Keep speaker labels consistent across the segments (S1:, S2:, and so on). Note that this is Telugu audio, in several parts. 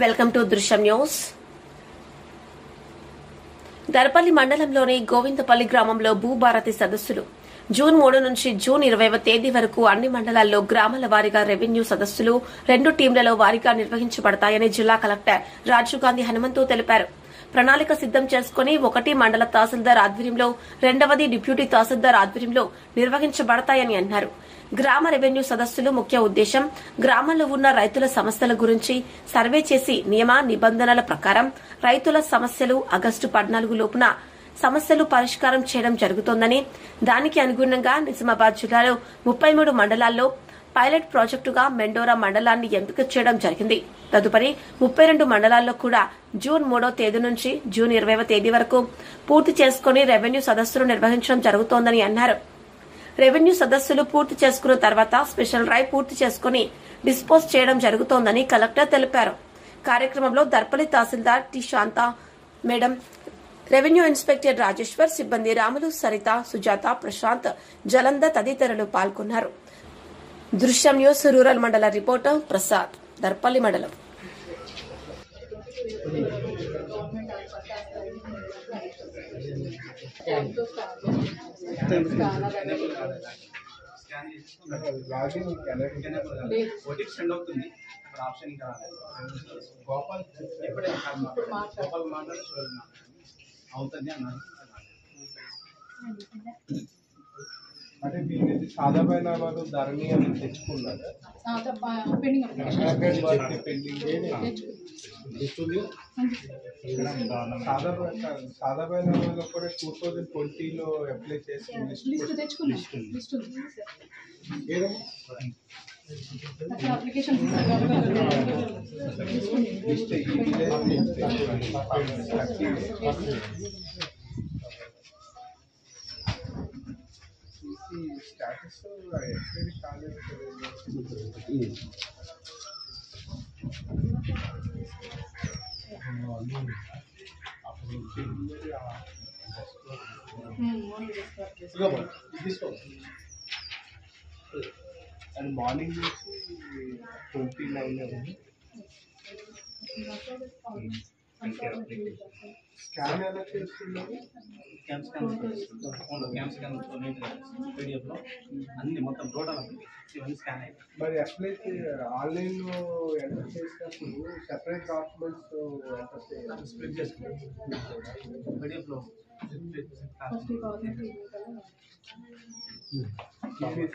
S1: Welcome to Drishyam news. Darpalli మండలంలోని గోవిందపల్లి గ్రామంలో భూభారతి సదస్సులు జూన్ 3 నుంచి జూన్ 20వ తేదీ వరకు అన్ని మండలాల్లో గ్రామాల వారీగా రెవెన్యూ సదస్సులు 2 టీంలలో వారీగా నిర్వహించబడతాయని జిల్లా కలెక్టర్ రాజీవ్ గాంధీ హనుమంతు తెలిపారు. ప్రణాళిక సిద్దం చేసుకుని 1 మండల తహసీల్దార్ ఆధ్వర్యంలో 2వది డిప్యూటీ తహసీల్దార్ ఆధ్వర్యంలో నిర్వహించబడతాయని అన్నారు. గ్రామ రెవెన్యూ సదస్సులు ముఖ్య ఉద్దేశం గ్రామంలో ఉన్న రైతుల సమస్యల గురించి సర్వే చేసి నియమ నిబంధనల ప్రకారం రైతుల సమస్యలు ఆగస్టు 14 లోపున సమస్యలు పరిష్కారం చేయడం జరుగుతోందని, దానికి అనుగుణంగా నిజామాబాద్ జిల్లాలో 33 మండలాల్లో పైలట్ ప్రాజెక్టుగా మెండోరా మండలాన్ని ఎంపిక చేయడం జరిగింది. తదుపరి 32 మండలాల్లో కూడా జూన్ 3వ తేదీ నుంచి జూన్ 20వ తేదీ వరకు పూర్తి చేసుకుని రెవెన్యూ సదస్సులు నిర్వహించడం జరుగుతోందని అన్నారు. రెవెన్యూ సదస్సులు పూర్తి చేసుకున్న తర్వాత స్పెషల్ డ్రైవ్ పూర్తి చేసుకుని డిస్పోజ్ చేయడం జరుగుతోందని కలెక్టర్ తెలిపారు. కార్యక్రమంలో దర్పల్లి తహసీల్దార్ టి శాంత మేడం, రెవెన్యూ ఇన్స్పెక్టర్ రాజేశ్వర్, సిబ్బంది రాములు, సరిత, సుజాత, ప్రశాంత్, జలంధర్ తదితరులు పాల్గొన్నారు. దృశ్యం న్యూస్ రూరల్ మండల రిపోర్టర్ ప్రసాద్, దర్పల్లి మండలం.
S2: అంటే దీనికి సాదా పరిణామాలు ధరణి అని తెచ్చుకున్నారు. సాదా పరిణామాలు కూడా 2020లో అప్లై చేసి స్టాటస్ కాలేదు. అండ్ మార్నింగ్ నుంచి 29 స్కాన్ ఎలా చేస్తున్నారు?
S3: అన్ని మొత్తం టోటల్ ఇవన్నీ స్కాన్ అయ్యాయి.
S2: మరి అప్లై ఆన్లైన్లో ఎంటర్ చేసినప్పుడు సెపరేట్ డాక్యుమెంట్స్ ఎంటర్
S3: స్ప్లిట్ చేసుకుంటాం పీడిఎఫ్లో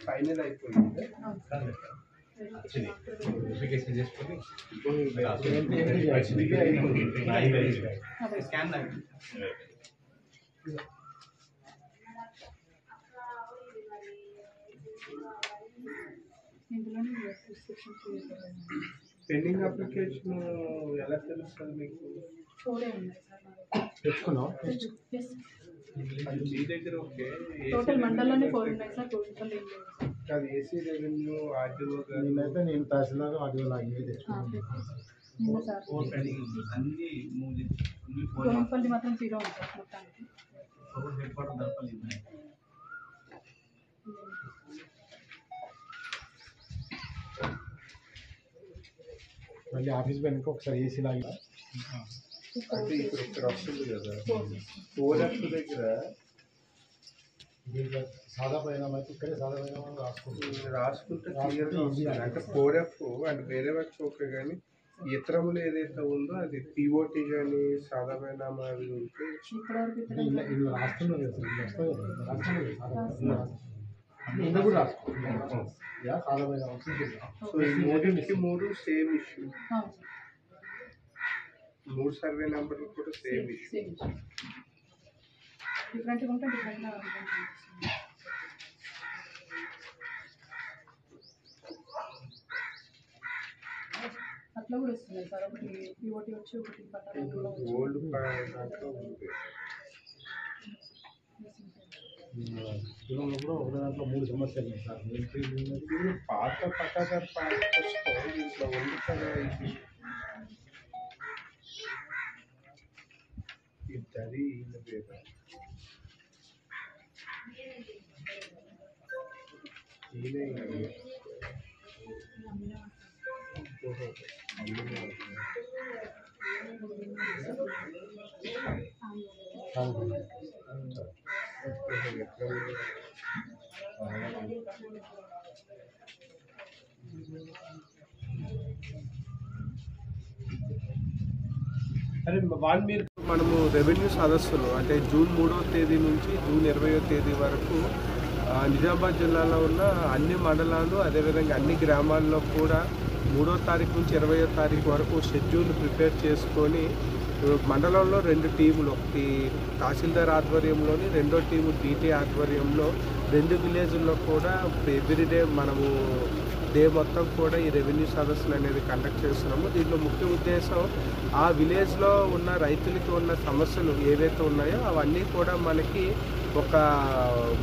S2: ఫైనల్ అయిపోయింది.
S3: వెరిఫికేషన్ చేసుకొని స్కాన్
S2: పెండింగ్ అప్లికేషన్ ఎలా తెలుస్తుంది మీకు?
S4: తెచ్చుకున్నాం.
S2: అది మీ దగ్గర ఓకే.
S5: టోటల్ మండలంలోనే 4 ఉన్నాయి సార్. టోటల్ ఏం లేదు.
S2: అది ఏసీ రెవెన్యూ ఆర్డీఓ
S4: నేనైతే నేను తహసీల్దార్ ఆర్డీఓ లాగే తెచ్చుకున్నాను.
S5: నిన్న సార్
S3: అన్ని
S5: గోవిందపల్లి మాత్రం 0 ఉంది సార్ మొత్తానికి.
S3: హెడ్ క్వార్టర్ దర్పల్లి
S4: మళ్ళీ ఆఫీస్ వెనుక ఒకసారి ఏసీ లాగా
S2: అంటే ఇప్పుడు ఇక్కడ వస్తుంది కదా 4F దగ్గర
S4: దీంట్లో సాదా పరిణామం అయితే ఇక్కడే సాదా పరిణామం
S2: రాసుకుంటే క్లియర్గా వస్తుంది. అంటే 4F అండ్ వేరే వర్క్స్ ఓకే, కానీ ఇతరములు ఏదైతే ఉందో అది పిఓటి కానీ సాదా పరిణామాలు ఉంటే
S5: ఇప్పటివరకు
S4: ఇది రాస్తున్నాం కదా సార్, ఇది వస్తాయి కదా రాస్తున్నాం ఇందులో కూడా రాసుకుంటున్నాం సాదా పరిణామం.
S2: సో ఈ 3 సేమ్ ఇష్యూ, 3 సర్వే నెంబర్లు కూడా సేమ్ ఇష్యూ.
S5: డిఫరెంట్గా ఉంటే డిఫరెంట్గా అట్లా కూడా వస్తున్నాయి సార్. ఒకటి పిఓటి వచ్చి ఒకటి పట్టాలు
S2: ఓల్డ్ దాంట్లో ఉంది.
S4: కులంలో కూడా ఒక దాంట్లో 3 సమస్యలు ఉన్నాయి సార్.
S2: ఇప్పుడు పాత పట్టాదారు పాస్తో దీంట్లో ఉంది కదా, ఇద్దరి ఈయన పేరు ఈయన అరే వాళ్ళు మీరు మనము రెవెన్యూ సదస్సులు అంటే జూన్ 3వ తేదీ నుంచి జూన్ 20వ తేదీ వరకు నిజామాబాద్ జిల్లాలో ఉన్న అన్ని మండలాలు అదేవిధంగా అన్ని గ్రామాల్లో కూడా 3వ తారీఖు నుంచి 20వ తారీఖు వరకు షెడ్యూల్ ప్రిపేర్ చేసుకొని మండలంలో 2 టీములు, ఒకటి తహసీల్దార్ ఆధ్వర్యంలోని, రెండో టీము డీటీ ఆధ్వర్యంలో 2 విలేజ్ల్లో కూడా ఎవ్రీడే మనము డే మొత్తం కూడా ఈ రెవెన్యూ సదస్సులు అనేది కండక్ట్ చేస్తున్నాము. దీంట్లో ముఖ్య ఉద్దేశం ఆ విలేజ్లో ఉన్న రైతులకి ఉన్న సమస్యలు ఏవైతే ఉన్నాయో అవన్నీ కూడా మనకి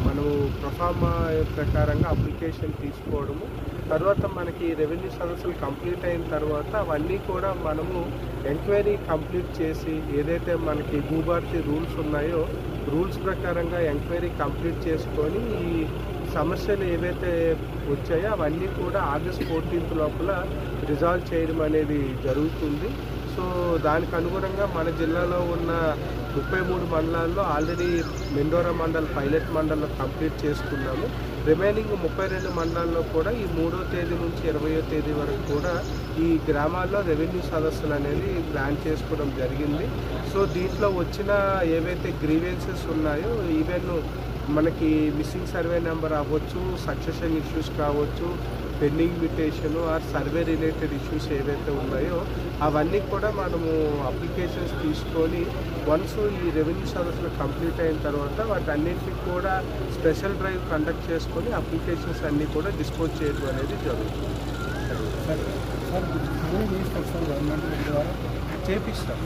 S2: మనము ప్రొఫార్మా ప్రకారంగా అప్లికేషన్ తీసుకోవడము, తర్వాత మనకి రెవెన్యూ సదస్సులు కంప్లీట్ అయిన తర్వాత అవన్నీ కూడా మనము ఎంక్వైరీ కంప్లీట్ చేసి ఏదైతే మనకి భూభారతి రూల్స్ ఉన్నాయో రూల్స్ ప్రకారంగా ఎంక్వైరీ కంప్లీట్ చేసుకొని ఈ సమస్యలు ఏవైతే వచ్చాయో అవన్నీ కూడా ఆగస్ట్ 14th లోపల రిజాల్వ్ చేయడం అనేది జరుగుతుంది. సో దానికి అనుగుణంగా మన జిల్లాలో ఉన్న 33 మండలాల్లో ఆల్రెడీ మెండోరా మండల్ పైలట్ మండల్లో కంప్లీట్ చేసుకున్నాము. రిమైనింగ్ 32 మండలాల్లో కూడా ఈ 3వ తేదీ నుంచి 20వ తేదీ వరకు కూడా ఈ గ్రామాల్లో రెవెన్యూ సదస్సులు అనేది ప్లాన్ చేసుకోవడం జరిగింది. సో దీంట్లో వచ్చిన ఏవైతే గ్రీవెన్సెస్ ఉన్నాయో ఈవెన్ మనకి మిస్సింగ్ సర్వే నెంబర్ అవ్వచ్చు, సక్సెషన్ ఇష్యూస్ కావచ్చు, pending mutation or survey related issues ఏవైతే ఉన్నాయో అవన్నీ కూడా మనము అప్లికేషన్స్ తీసుకొని వన్స్ ఈ రెవెన్యూ సర్వీసులు కంప్లీట్ అయిన తర్వాత వాటన్నిటిని కూడా స్పెషల్ డ్రైవ్ కండక్ట్ చేసుకొని అప్లికేషన్స్ అన్నీ కూడా డిస్పోజ్ చేయడం అనేది జరుగుతుంది. చేపిస్తాం.